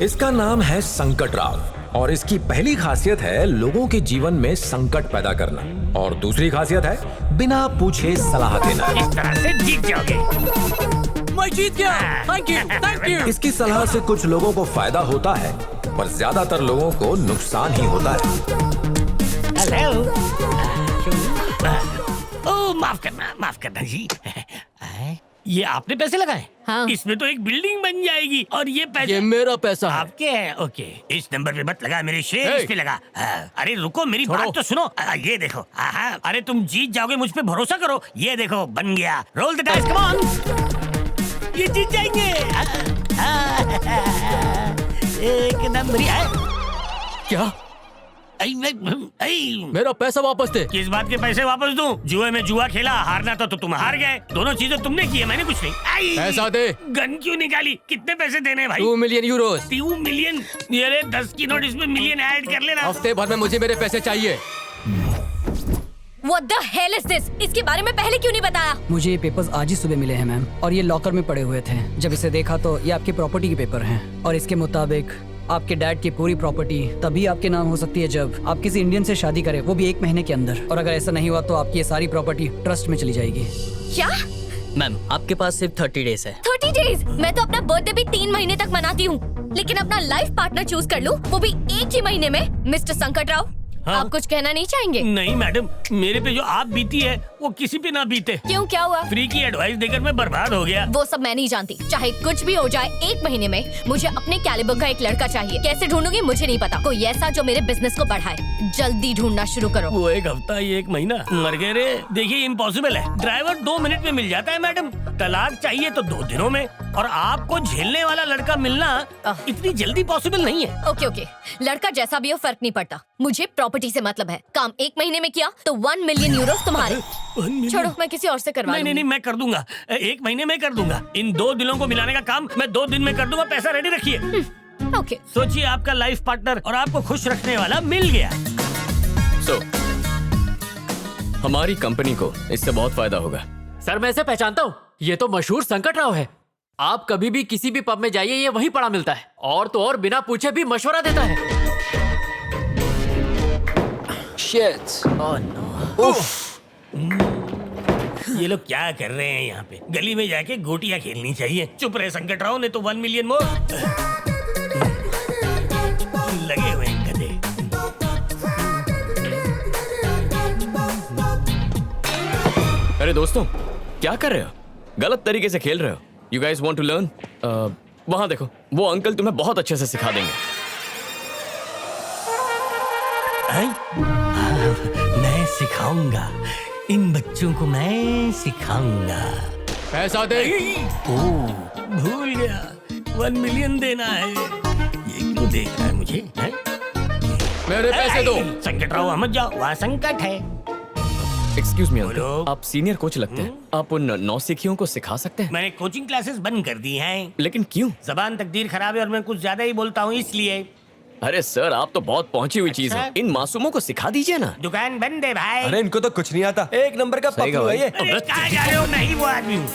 इसका नाम है संकट राव और इसकी पहली खासियत है लोगों के जीवन में संकट पैदा करना और दूसरी खासियत है बिना पूछे सलाह देना। इस तरह से जीत जाओगे। मैं जीत गया। Thank you. इसकी सलाह से कुछ लोगों को फायदा होता है पर ज्यादातर लोगों को नुकसान ही होता है। हेलो। ओह माफ करना जी। ये आपने पैसे लगाए? हाँ। इसमें तो एक बिल्डिंग बन जाएगी और ये पैसे ये मेरा पैसा है। आपके हैं? ओके, इस नंबर पे मत लगा मेरे शेर, Hey! इस पे लगा। अरे रुको, मेरी बात तो सुनो। ये देखो। अरे तुम जीत जाओगे, मुझ पे भरोसा करो। ये देखो बन गया। Roll the dice, come on. ये जीत जाएंगे। एक नंबर है। क्या? मेरा पैसा वापस दे। किस बात के पैसे वापस दूं? जुए में जुआ खेला, हारना तो तुम हार गए। दोनों चीजें तुमने की है, मैंने कुछ नहीं। पैसा दे। गन क्यों निकाली? कितने पैसे देने हैं भाई? 2 मिलियन यूरोस। 2 मिलियन? ये 10 की नोट, इसमें मिलियन ऐड कर लेना। हफ्ते भर में मुझे मेरे पैसे चाहिए। What the hell is this? इसके बारे में पहले क्यों नहीं बताया? मुझे ये पेपर्स आज ही सुबह मिले हैं मैम, और ये लॉकर में पड़े हुए थे। जब इसे देखा तो ये आपकी प्रॉपर्टी के पेपर हैं और इसके मुताबिक आपके डैड की पूरी प्रॉपर्टी तभी आपके नाम हो सकती है जब आप किसी इंडियन से शादी करें, वो भी 1 महीने के अंदर। और अगर ऐसा नहीं हुआ तो आपकी ये सारी प्रॉपर्टी ट्रस्ट में चली जाएगी। क्या? मैम आपके पास सिर्फ 30 डेज है। 30 डेज? मैं तो अपना बर्थडे भी 3 महीने तक मनाती हूँ, लेकिन अपना लाइफ पार्टनर चूज कर लूँ वो भी 1 ही महीने में। मिस्टर संकट राव, आप कुछ कहना नहीं चाहेंगे? नहीं मैडम, मेरे पे जो आप बीती है वो किसी पे ना बीते। क्यों, क्या हुआ? फ्री की एडवाइस देकर मैं बर्बाद हो गया। वो सब मैं नहीं जानती। चाहे कुछ भी हो जाए, 1 महीने में मुझे अपने कैलिबर का एक लड़का चाहिए। कैसे ढूंढूंगी मुझे नहीं पता। कोई ऐसा जो मेरे बिजनेस को बढ़ाए। जल्दी ढूंढना शुरू करो। वो 1 हफ्ता, ये 1 महीना मर गए रे। देखिए इम्पॉसिबल है। ड्राइवर 2 मिनट में मिल जाता है मैडम। तलाक चाहिए तो 2 दिनों में, और आपको झेलने वाला लड़का मिलना इतनी जल्दी पॉसिबल नहीं है। ओके, लड़का जैसा भी हो फर्क नहीं पड़ता। मुझे प्रॉपर्टी से मतलब है। काम 1 महीने में किया तो 1 मिलियन यूरो तुम्हारे। छोड़ो, मैं किसी और से करवा नहीं, मैं कर दूंगा। 1 महीने में कर दूंगा। इन 2 दिनों को मिलाने का काम मैं 2 दिन में कर दूंगा। पैसा रेडी रखिए। ओके। सोचिए, आपका लाइफ पार्टनर और आपको खुश रखने वाला मिल गया। हमारी कंपनी को इससे बहुत फायदा होगा। सर मैं इसे पहचानता हूँ। ये तो मशहूर संकट राव है। आप कभी भी किसी भी पब में जाइए, ये वहीं पड़ा मिलता है। और तो और बिना पूछे भी मशवरा देता है। शिट। Oh no. ये लोग क्या कर रहे हैं यहाँ पे? गली में जाके गोटियां खेलनी चाहिए। चुप रहे संकट राव, ने तो 1 मिलियन मोर। लगे हुए हैं गधे। अरे दोस्तों, क्या कर रहे हो? गलत तरीके से खेल रहे हो। You guys want to learn? वहां देखो, वो अंकल तुम्हें बहुत अच्छे से सिखा देंगे। मैं सिखाऊंगा इन बच्चों को, मैं सिखाऊंगा। पैसा दे। भूल गया, 1 मिलियन देना है। ये क्यों देख रहा है मुझे? है? मेरे पैसे दो। संकट राव मत जाओ, वहाँ संकट है। एक्सक्यूज मी बोलो। अंकल, आप सीनियर कोच लगते हैं। आप उन नौसिखियों को सिखा सकते हैं? मैंने कोचिंग क्लासेस बंद कर दी हैं। लेकिन क्यों? जबान तकदीर खराब है और मैं कुछ ज्यादा ही बोलता हूँ, इसलिए। अरे सर, आप तो बहुत पहुंची हुई चीज है। इन मासूमों को सिखा दीजिए ना। दुकान बंद है भाई। अरे इनको तो कुछ नहीं आता। 1 नंबर का पप्पू है ये। अरे कहाँ जा रहे हो? नहीं वो आदमी हूँ।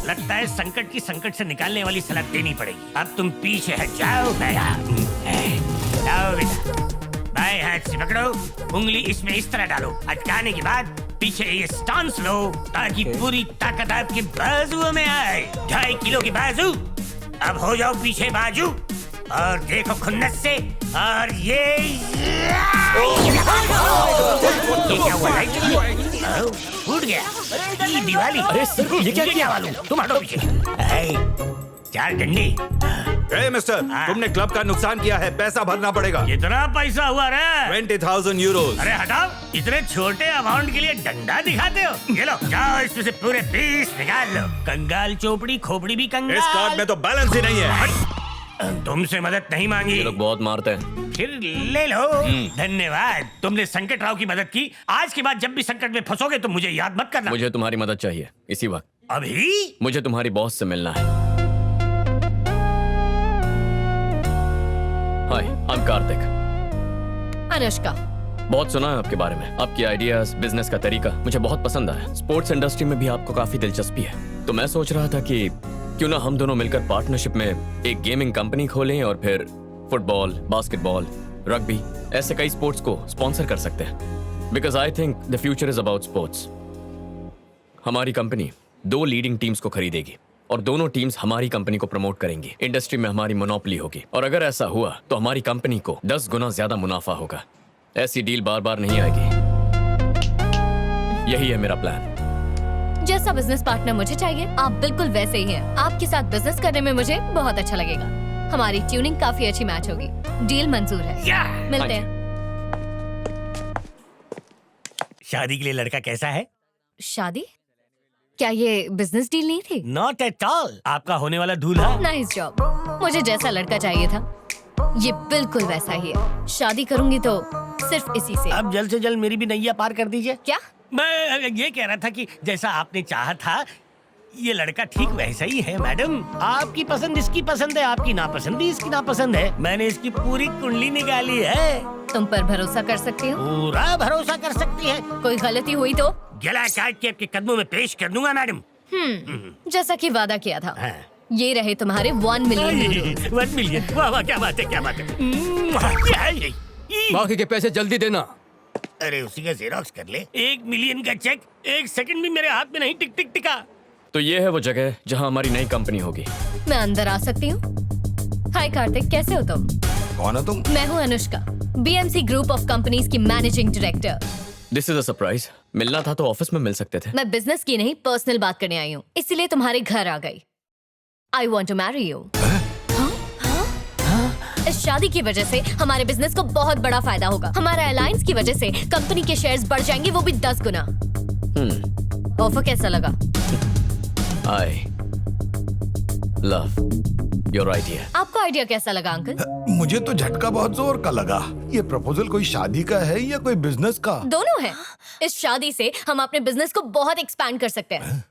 लगता है संकट की संकट से निकालने वाली सलाह देनी पड़ेगी। अब तुम पीछे हट जाओ। जाओ बेटा, बाएं हाथ से पकड़ो, उंगली इसमें इस तरह डालो। अटकाने के बाद पीछे ये स्टांस लो ताकि पूरी ताकत आपके बाजुओं में आए। 2.5 किलो के बाजू। अब हो जाओ पीछे बाजू और देखो खुन्नस से। और ये क्या हुआ? फूट गया। दिवाली। अरे सर, ये क्या किया? वालों, तुम हटो पीछे। 4 डंडे। मिस्टर, तुमने क्लब का नुकसान किया है, पैसा भरना पड़ेगा। कितना पैसा हुआ रे? 20,000 यूरोस। अरे हटाओ, इतने छोटे अमाउंट के लिए डंडा दिखाते हो? ये लो, जाओ इसमें से पूरे 20 निकाल लो। कंगाल चोपड़ी खोपड़ी भी कंगाल। इस कार्ड में तो बैलेंस ही नहीं है। तुमसे मदद नहीं मांगी। ये लोग बहुत मारते हैं। फिर ले लो। धन्यवाद, तुमने संकट राव की मदद की। आज के बाद जब भी संकट में फंसोगे तो मुझे याद मत करना। मुझे तुम्हारी मदद चाहिए इसी वक्त। अभी? मुझे तुम्हारी बॉस से मिलना है। हाय, आई एम कार्तिक। अनुष्का। बहुत सुना है आपके बारे में। आपकी आइडियाज, बिजनेस का तरीका मुझे बहुत पसंद आया। स्पोर्ट्स इंडस्ट्री में भी आपको काफी दिलचस्पी है। तो मैं सोच रहा था कि क्यों ना हम दोनों मिलकर पार्टनरशिप में एक गेमिंग कंपनी खोलें और फिर फुटबॉल, बास्केटबॉल, रग्बी ऐसे कई स्पोर्ट्स को स्पॉन्सर कर सकते हैं। Because I think the future is about sports. हमारी कंपनी 2 लीडिंग टीम्स को खरीदेगी और दोनों टीम्स हमारी कंपनी को प्रमोट करेंगी। इंडस्ट्री में हमारी मोनोपोली होगी और अगर ऐसा हुआ तो हमारी कंपनी को 10 गुना ज्यादा मुनाफा होगा। ऐसी डील बार बार नहीं आएगी। यही है मेरा प्लान। जैसा बिजनेस पार्टनर मुझे चाहिए आप बिल्कुल वैसे ही हैं। आपके साथ बिजनेस करने में मुझे बहुत अच्छा लगेगा। हमारी ट्यूनिंग काफी अच्छी मैच होगी। डील मंजूर है। मिलते हैं। शादी के लिए लड़का कैसा है? शादी? क्या ये बिजनेस डील नहीं थी? Not at all. आपका होने वाला दूल्हा। Nice job. मुझे जैसा लड़का चाहिए था ये बिल्कुल वैसा ही है। शादी करूंगी तो सिर्फ इसी से। अब जल्द से जल्द मेरी भी नैया पार कर दीजिए। क्या? मैं ये कह रहा था कि जैसा आपने चाहा था ये लड़का ठीक वैसा ही है मैडम। आपकी पसंद इसकी पसंद है, आपकी नापसंद भी इसकी नापसंद है। मैंने इसकी पूरी कुंडली निकाली है। तुम पर भरोसा कर सकती हो? पूरा भरोसा कर सकती है। कोई गलती हुई तो गला काट के आपके कदमों में पेश कर दूंगा मैडम। जैसा कि वादा किया था। हाँ। ये रहे तुम्हारे 1 मिलियन। 1 मिलियन। वाह वाह, क्या बात है, क्या बात है। बाकी के पैसे जल्दी देना। अरे उसी का जेरोक्स कर ले। 1 मिलियन का चेक 1 सेकंड भी मेरे हाथ में नहीं टिक टिक टिका। तो ये है वो जगह जहां हमारी नई कंपनी होगी। मैं अंदर आ सकती हूँ? हाय कार्तिक, कैसे हो तुम? कौन हो तुम? मैं हूँ Anushka, BMC group of companies की managing director. This is a surprise. मिलना था तो ऑफिस में मिल सकते थे। मैं बिजनेस की नहीं पर्सनल बात करने आई हूँ, इसीलिए तुम्हारे घर आ गई। I want to marry you. इस शादी की वजह से हमारे बिजनेस को बहुत बड़ा फायदा होगा। हमारा अलायंस की वजह से कंपनी के शेयर्स बढ़ जाएंगे, वो भी 10 गुना। ऑफर कैसा लगा? I love your idea. आपको आइडिया कैसा लगा अंकल? मुझे तो झटका बहुत जोर का लगा। ये प्रपोजल कोई शादी का है या कोई बिजनेस का? दोनों है। इस शादी से हम अपने बिजनेस को बहुत एक्सपैंड कर सकते हैं।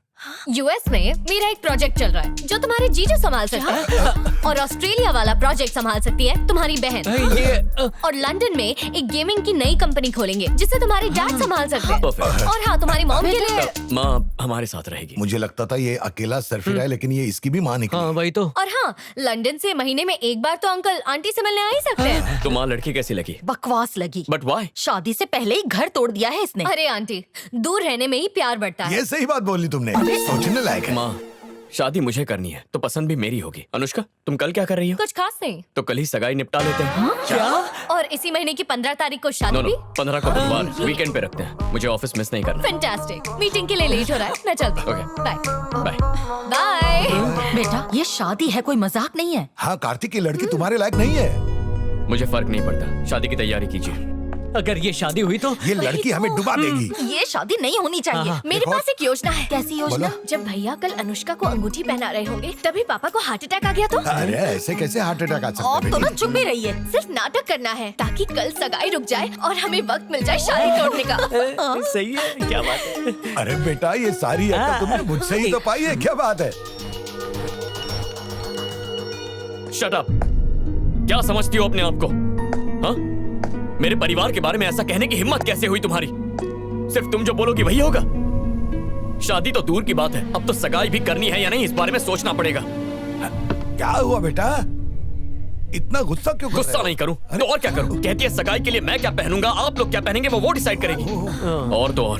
यूएस में मेरा एक प्रोजेक्ट चल रहा है जो तुम्हारे जीजू संभाल सकते हैं, और ऑस्ट्रेलिया वाला प्रोजेक्ट संभाल सकती है तुम्हारी बहन। और लंदन में एक गेमिंग की नई कंपनी खोलेंगे जिसे तुम्हारे डैड संभाल सकते हैं। Perfect. और हाँ, तुम्हारी मॉम के लिए। माँ हमारे साथ रहेगी। मुझे लगता था ये अकेला सर्फ ही रहा है, लेकिन ये इसकी भी माँ निकली। हाँ वही तो। और हाँ, लंदन से महीने में एक बार तो अंकल आंटी से मिलने आ ही सकते हैं। तो माँ लड़की कैसी लगी? बकवास लगी। But why? शादी से पहले ही घर तोड़ दिया है इसने। अरे आंटी, दूर रहने में ही प्यार बढ़ता है। ये सही बात बोली तुमने, सोचने लायक है। माँ शादी मुझे करनी है तो पसंद भी मेरी होगी। अनुष्का तुम कल क्या कर रही हो? कुछ खास नहीं। तो कल ही सगाई निपटा लेते हैं। क्या? और इसी महीने की 15 तारीख को शादी नो भी? 15 को बुधवार वीकेंड पे रखते हैं। मुझे ऑफिस मिस नहीं करना। फैंटास्टिक। मीटिंग के लिए लेट हो रहा है, मैं चलती हूँ। Okay. Bye bye. बाय। बेटा ये शादी है, कोई मजाक नहीं है। हाँ कार्तिक, की लड़की तुम्हारे लायक नहीं है। मुझे फर्क नहीं पड़ता, शादी की तैयारी कीजिए। अगर ये शादी हुई तो ये लड़की हमें डुबा देगी। ये शादी नहीं होनी चाहिए। मेरे पास एक योजना है। कैसी योजना? जब भैया कल अनुष्का को अंगूठी पहना रहे होंगे तभी पापा को हार्ट अटैक आ गया तो? अरे ऐसे कैसे हार्ट अटैक आ सकता और है तो ना बेटी? चुप ही रहिए। सिर्फ नाटक करना है ताकि कल सगाई रुक जाए और हमें वक्त मिल जाए शादी तोड़ने का। सही है, क्या बात है। अरे बेटा, ये सारी अकल तुमने मुझसे ही तो पाई है, क्या बात है? Shut up. क्या समझती हो अपने आप को? हाँ? मेरे परिवार के बारे में ऐसा कहने की हिम्मत कैसे हुई तुम्हारी? सिर्फ तुम जो बोलोगी वही होगा? शादी तो दूर की बात है, अब तो सगाई भी करनी है या नहीं इस बारे में सोचना पड़ेगा। क्या हुआ बेटा, इतना गुस्सा क्यों कर रहे गुस्सा हो? नहीं करूं तो और क्या करूं? कहती है सगाई के लिए मैं क्या पहनूंगा, आप लोग क्या पहनेंगे वो डिसाइड करेगी। और तो और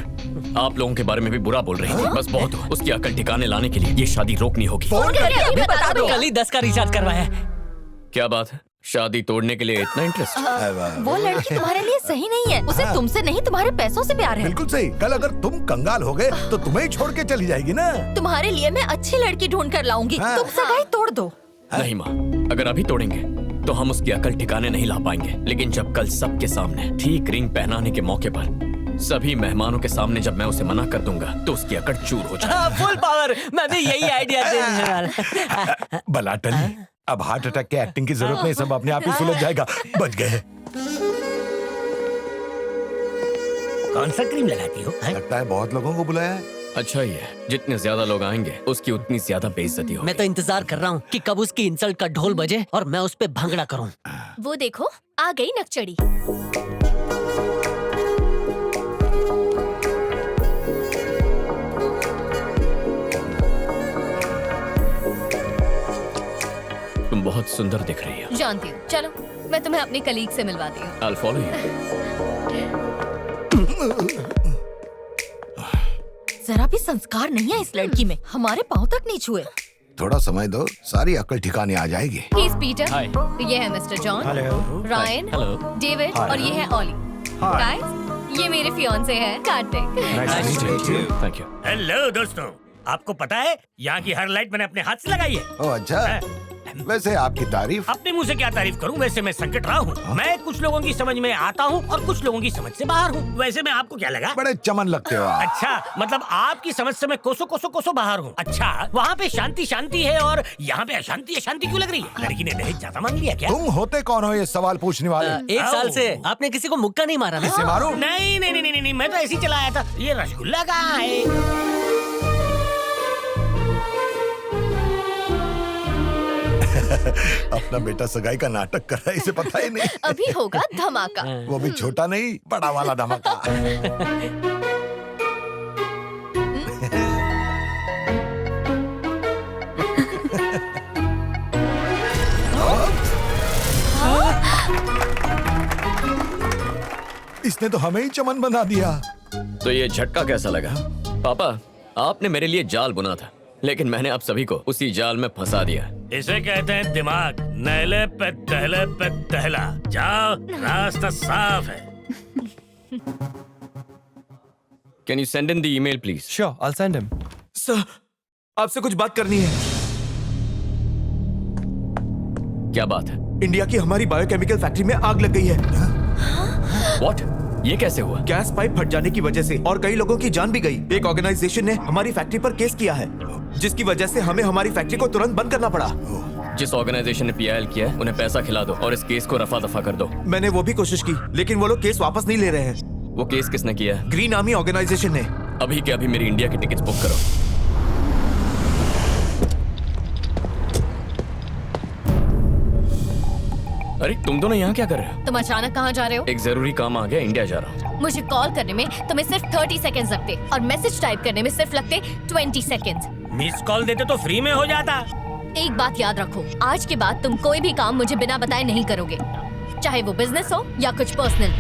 आप लोगों के बारे में भी बुरा बोल रही थी। बस बहुत हुआ। उसकी अकल ठिकाने लाने के लिए ये शादी रोकनी होगी। फोन करके अभी बता दो। कल ही 10 का रिचार्ज करवाया है। क्या बात है, शादी तोड़ने के लिए इतना इंटरेस्ट? वो लड़की तुम्हारे लिए सही नहीं है। उसे तुमसे नहीं तुम्हारे पैसों से प्यार है। बिल्कुल सही। कल अगर तुम कंगाल हो गए तो तुम्हें ही छोड़ के चली जाएगी ना। तुम्हारे लिए मैं अच्छी लड़की ढूंढ कर लाऊंगी। हाँ। तुम सगाई तोड़ दो। नहीं माँ, अगर अभी तोड़ेंगे तो हम उसकी अकल ठिकाने नहीं ला पाएंगे। लेकिन जब कल सबके सामने ठीक रिंग पहनाने के मौके पर सभी मेहमानों के सामने जब मैं उसे मना कर दूंगा तो उसकी अकड़ चूर हो जाएगी। Full power. मैं भी यही आइडिया देने वाला। भला टली, अब हार्ट अटैक के एक्टिंग की जरूरत नहीं, सब अपने आप ही सुलझ जाएगा। बच गए। कौन सा क्रीम लगाती हो? लगता है बहुत लोगों को बुलाया है। अच्छा ही है, जितने ज्यादा लोग आएंगे उसकी उतनी ज्यादा बेइज्जती होगी। मैं तो इंतजार कर रहा हूँ कि कब उसकी इंसल्ट का ढोल बजे और मैं उस पे भंगड़ा करूँ। वो देखो आ गई नकचड़ी। बहुत सुंदर दिख रही है। जानती हूँ। चलो मैं तुम्हें अपने कलीग से मिलवाती हूँ। I'll follow you. जरा भी संस्कार नहीं है इस लड़की में, हमारे पाँव तक नहीं छुए। थोड़ा समय दो, सारी अकल ठिकाने आ जाएगी। He is Peter. ये है मिस्टर जॉन, रायन, डेविड और ये है ऑली। गाइस, ये मेरे फियांसे हैं कार्तिक। Thank you. हेलो दोस्तों, आपको पता है यहाँ की हर लाइट मैंने अपने हाथ से लगाई है। ओ अच्छा, वैसे आपकी तारीफ। अपने मुंह से क्या तारीफ करूं? वैसे मैं संकट रहा हूँ। मैं कुछ लोगों की समझ में आता हूँ और कुछ लोगों की समझ से बाहर हूँ। वैसे मैं आपको क्या लगा? बड़े चमन लगते हो आप। अच्छा, मतलब आपकी समझ से मैं कोसों बाहर हूँ। अच्छा, वहाँ पे शांति शांति है और यहाँ पे अशांति अशांति क्यों लग रही है? लड़की ने दहेज ज्यादा मांग लिया क्या? तुम होते कौन हो ये सवाल पूछने वाले? 1 साल से आपने किसी को मुक्का नहीं मारा ना? इसे मारो। नहीं नहीं नहीं नहीं, मैं तो ऐसे ही चलाया था। ये रसगुल्ला कहाँ है? अपना बेटा सगाई का नाटक कर रहा है, इसे पता ही नहीं। अभी होगा धमाका। वो भी छोटा नहीं, बड़ा वाला धमाका। इसने तो हमें ही चमन बना दिया। तो ये झटका कैसा लगा? पापा, आपने मेरे लिए जाल बुना था, लेकिन मैंने आप सभी को उसी जाल में फंसा दिया। इसे कहते हैं दिमाग। नहले पे टहला। जाओ, रास्ता साफ है। Can you send in the email, please? Sure, I'll send him. Sir, आपसे कुछ बात करनी है। क्या बात है? इंडिया की हमारी बायोकेमिकल फैक्ट्री में आग लग गई है। What? ये कैसे हुआ? गैस पाइप फट जाने की वजह से और कई लोगों की जान भी गई। एक ऑर्गेनाइजेशन ने हमारी फैक्ट्री पर केस किया है, जिसकी वजह से हमें हमारी फैक्ट्री को तुरंत बंद करना पड़ा। जिस ऑर्गेनाइजेशन ने PIL किया है, उन्हें पैसा खिला दो और इस केस को रफा दफा कर दो। मैंने वो भी कोशिश की, लेकिन वो लोग केस वापस नहीं ले रहे हैं। वो केस किसने किया है? ग्रीन आर्मी ऑर्गेनाइजेशन ने। अभी के अभी मेरी इंडिया की टिकट्स बुक करो। अरे तुम दोनों यहाँ क्या कर रहे हो? तुम अचानक कहाँ जा रहे हो? एक जरूरी काम आ गया, इंडिया जा रहा हूँ। मुझे कॉल करने में तुम्हें सिर्फ 30 सेकंड्स लगते और मैसेज टाइप करने में सिर्फ लगते 20 सेकंड्स। मिस कॉल देते तो फ्री में हो जाता। एक बात याद रखो, आज के बाद तुम कोई भी काम मुझे बिना बताए नहीं करोगे, चाहे वो बिजनेस हो या कुछ पर्सनल।